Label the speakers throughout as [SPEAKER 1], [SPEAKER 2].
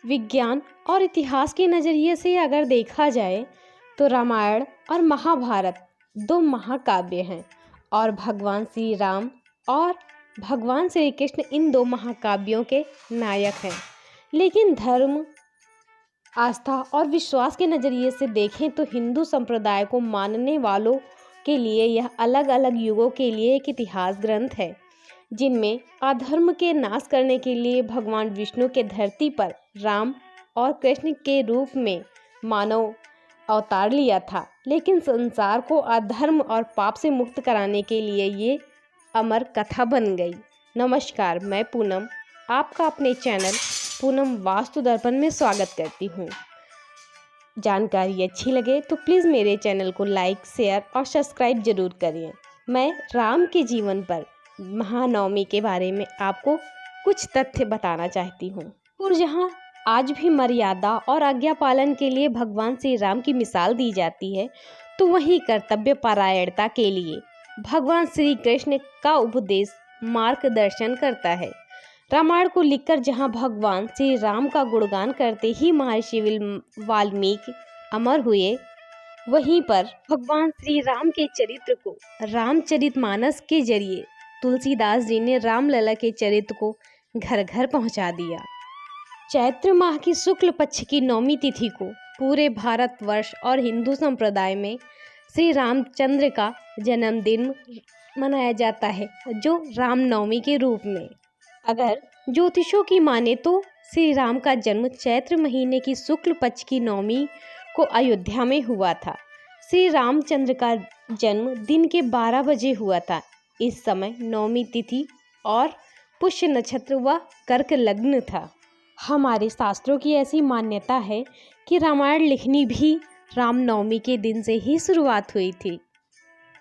[SPEAKER 1] विज्ञान और इतिहास के नज़रिए से अगर देखा जाए तो रामायण और महाभारत दो महाकाव्य हैं और भगवान श्री राम और भगवान श्री कृष्ण इन दो महाकाव्यों के नायक हैं। लेकिन धर्म, आस्था और विश्वास के नज़रिए से देखें तो हिंदू संप्रदाय को मानने वालों के लिए यह अलग अलग युगों के लिए एक इतिहास ग्रंथ है, जिनमें अधर्म के नाश करने के लिए भगवान विष्णु के धरती पर राम और कृष्ण के रूप में मानव अवतार लिया था। लेकिन संसार को अधर्म और पाप से मुक्त कराने के लिए ये अमर कथा बन गई। नमस्कार, मैं पूनम आपका अपने चैनल पूनम वास्तु दर्पण में स्वागत करती हूँ। जानकारी अच्छी लगे तो प्लीज़ मेरे चैनल को लाइक, शेयर और सब्सक्राइब जरूर करिए। मैं राम के जीवन पर महानवमी के बारे में आपको कुछ तथ्य बताना चाहती हूँ। और जहाँ आज भी मर्यादा और आज्ञा पालन के लिए भगवान श्री राम की मिसाल दी जाती है, तो वहीं कर्तव्य परायणता के लिए भगवान श्री कृष्ण का उपदेश मार्गदर्शन करता है। रामायण को लिखकर जहाँ भगवान श्री राम का गुणगान करते ही महर्षि वाल्मीकि अमर हुए, वहीं पर भगवान श्री राम के चरित्र को रामचरितमानस के जरिए तुलसीदास जी ने रामलला के चरित्र को घर घर पहुंचा दिया। चैत्र माह की शुक्ल पक्ष की नौमी तिथि को पूरे भारतवर्ष और हिंदू संप्रदाय में श्री रामचंद्र का जन्मदिन मनाया जाता है, जो रामनवमी के रूप में। अगर ज्योतिषों की माने तो श्री राम का जन्म चैत्र महीने की शुक्ल पक्ष की नौमी को अयोध्या में हुआ था। श्री रामचंद्र का जन्म दिन के 12 बजे हुआ था। इस समय नौमी तिथि और पुष्य नक्षत्र व कर्क लग्न था। हमारे शास्त्रों की ऐसी मान्यता है कि रामायण लिखनी भी रामनवमी के दिन से ही शुरुआत हुई थी।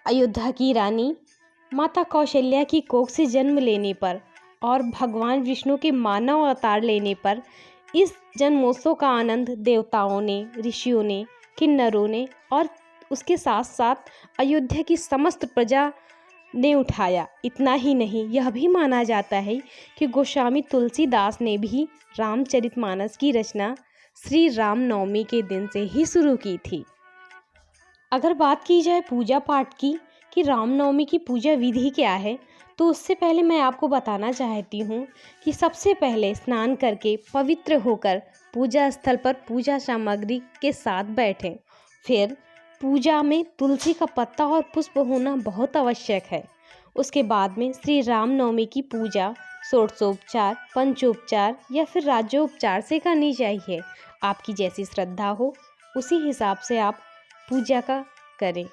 [SPEAKER 1] अयोध्या की रानी माता कौशल्या की कोख से जन्म लेने पर और भगवान विष्णु के मानव अवतार लेने पर इस जन्मोत्सव का आनंद देवताओं ने, ऋषियों ने, किन्नरों ने और उसके साथ साथ अयोध्या की समस्त प्रजा ने उठाया। इतना ही नहीं, यह भी माना जाता है कि गोस्वामी तुलसीदास ने भी रामचरितमानस की रचना श्री राम नवमी के दिन से ही शुरू की थी। अगर बात की जाए पूजा पाठ की कि रामनवमी की पूजा विधि क्या है, तो उससे पहले मैं आपको बताना चाहती हूँ कि सबसे पहले स्नान करके पवित्र होकर पूजा स्थल पर पूजा सामग्री के साथ बैठें। फिर पूजा में तुलसी का पत्ता और पुष्प होना बहुत आवश्यक है। उसके बाद में श्री रामनवमी की पूजा षोडशोपचार, पंचोपचार या फिर राज्योपचार से करनी चाहिए। आपकी जैसी श्रद्धा हो उसी हिसाब से आप पूजा का करें।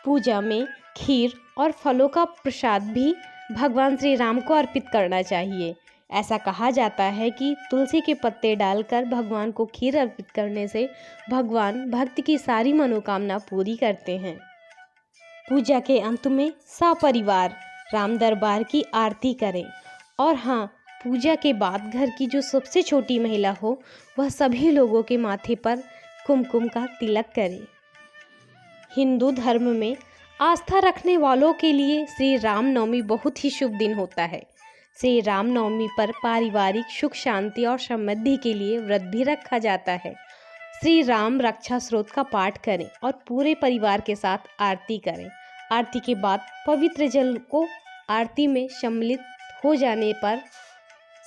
[SPEAKER 1] पूजा में खीर और फलों का प्रसाद भी भगवान श्री राम को अर्पित करना चाहिए। ऐसा कहा जाता है कि तुलसी के पत्ते डालकर भगवान को खीर अर्पित करने से भगवान भक्त की सारी मनोकामना पूरी करते हैं। पूजा के अंत में सपरिवार राम दरबार की आरती करें। और हाँ, पूजा के बाद घर की जो सबसे छोटी महिला हो वह सभी लोगों के माथे पर कुमकुम का तिलक करे। हिंदू धर्म में आस्था रखने वालों के लिए श्री रामनवमी बहुत ही शुभ दिन होता है। श्री रामनवमी पर पारिवारिक सुख शांति और समृद्धि के लिए व्रत भी रखा जाता है। श्री राम रक्षा स्तोत्र का पाठ करें और पूरे परिवार के साथ आरती करें। आरती के बाद पवित्र जल को आरती में सम्मिलित हो जाने पर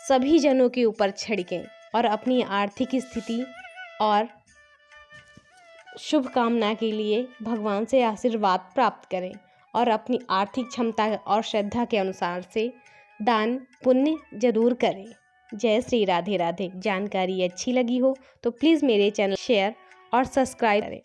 [SPEAKER 1] सभी जनों के ऊपर छिड़कें और अपनी आर्थिक स्थिति और शुभ कामना के लिए भगवान से आशीर्वाद प्राप्त करें और अपनी आर्थिक क्षमता और श्रद्धा के अनुसार से दान पुण्य जरूर करें। जय श्री राधे राधे। जानकारी अच्छी लगी हो तो प्लीज़ मेरे चैनल शेयर और सब्सक्राइब करें।